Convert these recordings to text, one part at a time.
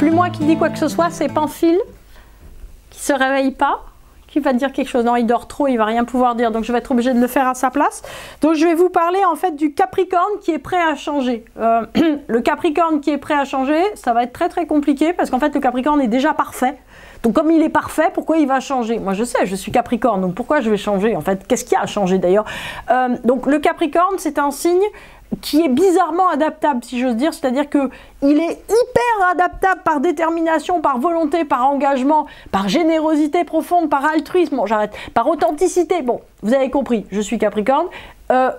plus moi qui dis quoi que ce soit, c'est Pamphile qui se réveille pas, qui va dire quelque chose. Non, il dort trop, il va rien pouvoir dire, donc je vais être obligée de le faire à sa place. Donc je vais vous parler en fait du Capricorne qui est prêt à changer. Le Capricorne qui est prêt à changer, ça va être très très compliqué parce qu'en fait le Capricorne est déjà parfait. Donc comme il est parfait, pourquoi il va changer? Moi je sais, je suis Capricorne, donc pourquoi je vais changer? En fait, qu'est-ce qu'il y a à changer d'ailleurs? Donc le Capricorne, c'est un signe qui est bizarrement adaptable, si j'ose dire, c'est-à-dire que il est hyper adaptable par détermination, par volonté, par engagement, par générosité profonde, par altruisme, bon j'arrête, par authenticité, bon, vous avez compris, je suis Capricorne.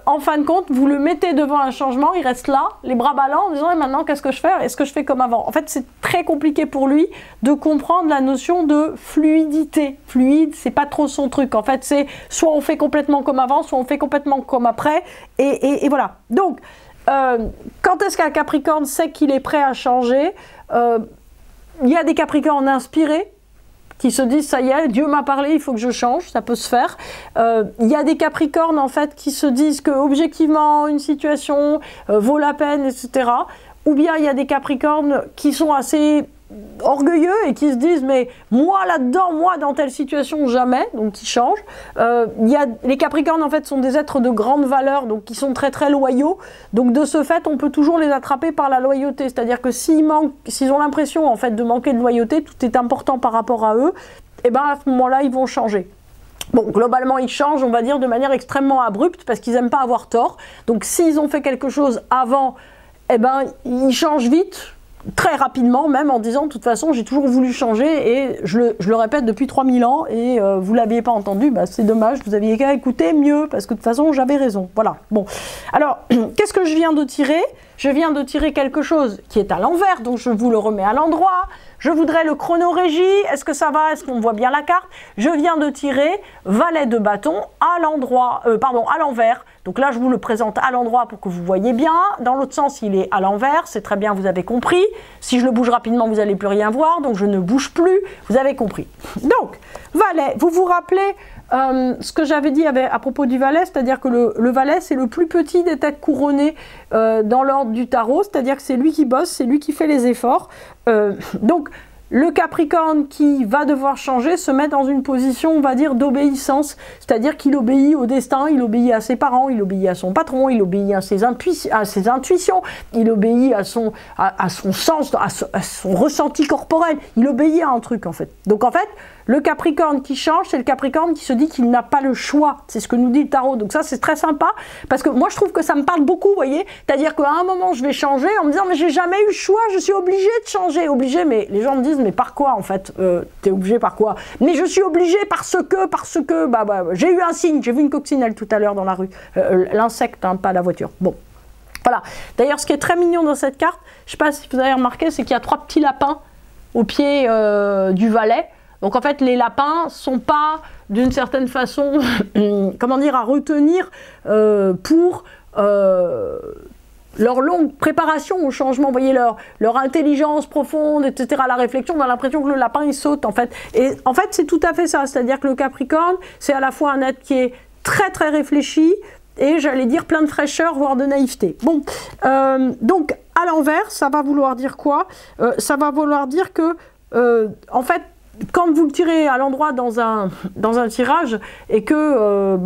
En fin de compte, vous le mettez devant un changement, il reste là, les bras ballants, en disant et maintenant qu'est-ce que je fais? Est-ce que je fais comme avant? En fait, c'est très compliqué pour lui de comprendre la notion de fluidité. Fluide, c'est pas trop son truc. En fait, c'est soit on fait complètement comme avant, soit on fait complètement comme après, et voilà. Donc, quand est-ce qu'un Capricorne sait qu'il est prêt à changer? Il y a des Capricornes inspirés, qui se disent ça y est, Dieu m'a parlé, il faut que je change, ça peut se faire. Il y a des Capricornes en fait qui se disent que objectivement une situation vaut la peine, etc. Ou bien il y a des Capricornes qui sont assez orgueilleux et qui se disent mais moi là-dedans, moi dans telle situation jamais, donc qui changent. Les Capricornes en fait sont des êtres de grande valeur, donc qui sont très très loyaux, donc de ce fait on peut toujours les attraper par la loyauté, c'est-à-dire que s'ils ont l'impression en fait de manquer de loyauté, tout est important par rapport à eux, et ben à ce moment-là ils vont changer. Bon, globalement, ils changent, on va dire, de manière extrêmement abrupte parce qu'ils n'aiment pas avoir tort. Donc, s'ils ont fait quelque chose avant, eh ben, ils changent vite, très rapidement même, en disant de toute façon j'ai toujours voulu changer et je le répète depuis 3000 ans et vous l'aviez pas entendu, bah, c'est dommage, vous aviez qu'à écouter mieux parce que de toute façon j'avais raison. Voilà, bon. Alors, qu'est-ce que je viens de tirer? Je viens de tirer quelque chose qui est à l'envers, donc je vous le remets à l'endroit. Je voudrais le chrono-régie, est-ce que ça va? Est-ce qu'on voit bien la carte? Je viens de tirer valet de bâton à l'endroit, à l'envers. Donc là, je vous le présente à l'endroit pour que vous voyez bien. Dans l'autre sens, il est à l'envers, c'est très bien, vous avez compris. Si je le bouge rapidement, vous n'allez plus rien voir, donc je ne bouge plus, vous avez compris. Donc, valet, vous vous rappelez ce que j'avais dit à propos du valet, c'est-à-dire que le valet, c'est le plus petit des têtes couronnées dans l'ordre du tarot, c'est-à-dire que c'est lui qui bosse, c'est lui qui fait les efforts. Donc, le Capricorne qui va devoir changer se met dans une position, on va dire, d'obéissance, c'est-à-dire qu'il obéit au destin, il obéit à ses parents, il obéit à son patron, il obéit à ses intuitions, il obéit à son sens, à son ressenti corporel, il obéit à un truc en fait. Donc en fait, le Capricorne qui change, c'est le Capricorne qui se dit qu'il n'a pas le choix. C'est ce que nous dit le tarot. Donc ça, c'est très sympa parce que moi, je trouve que ça me parle beaucoup, vous voyez. C'est-à-dire qu'à un moment, je vais changer en me disant mais j'ai jamais eu le choix, je suis obligée de changer. Obligée, mais les gens me disent mais par quoi en fait? T'es obligé par quoi? Mais je suis obligée parce que, j'ai eu un signe. J'ai vu une coccinelle tout à l'heure dans la rue. L'insecte, hein, pas la voiture. Bon. Voilà. D'ailleurs, ce qui est très mignon dans cette carte, je ne sais pas si vous avez remarqué, c'est qu'il y a 3 petits lapins au pied du valet. Donc en fait, les lapins sont pas d'une certaine façon, comment dire, à retenir pour leur longue préparation au changement. Vous voyez, leur intelligence profonde, etc., la réflexion, on a l'impression que le lapin, il saute en fait. Et en fait, c'est tout à fait ça. C'est-à-dire que le Capricorne, c'est à la fois un être qui est très très réfléchi, et j'allais dire plein de fraîcheur, voire de naïveté. Bon, donc à l'envers, ça va vouloir dire quoi? Ça va vouloir dire que, en fait, quand vous le tirez à l'endroit dans un tirage et que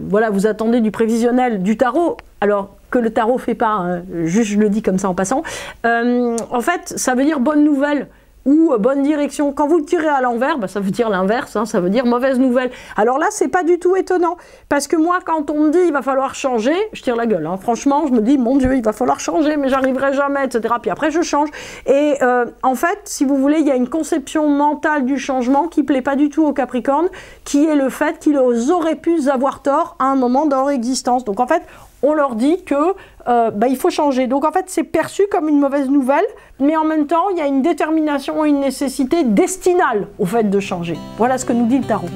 voilà, vous attendez du prévisionnel du tarot, alors que le tarot fait pas, hein, juste je le dis comme ça en passant, en fait ça veut dire bonne nouvelle ou bonne direction. Quand vous le tirez à l'envers, ça veut dire l'inverse, hein, ça veut dire mauvaise nouvelle. Alors là, c'est pas du tout étonnant, parce que moi, quand on me dit il va falloir changer, je tire la gueule. Hein. Franchement, je me dis, mon Dieu, il va falloir changer, mais j'arriverai jamais, etc. Puis après, je change. Et en fait, si vous voulez, il y a une conception mentale du changement qui plaît pas du tout aux Capricornes, qui est le fait qu'ils auraient pu avoir tort à un moment dans leur existence. Donc en fait, on leur dit que il faut changer. Donc en fait, c'est perçu comme une mauvaise nouvelle, mais en même temps, il y a une détermination et une nécessité destinale au fait de changer. Voilà ce que nous dit le tarot.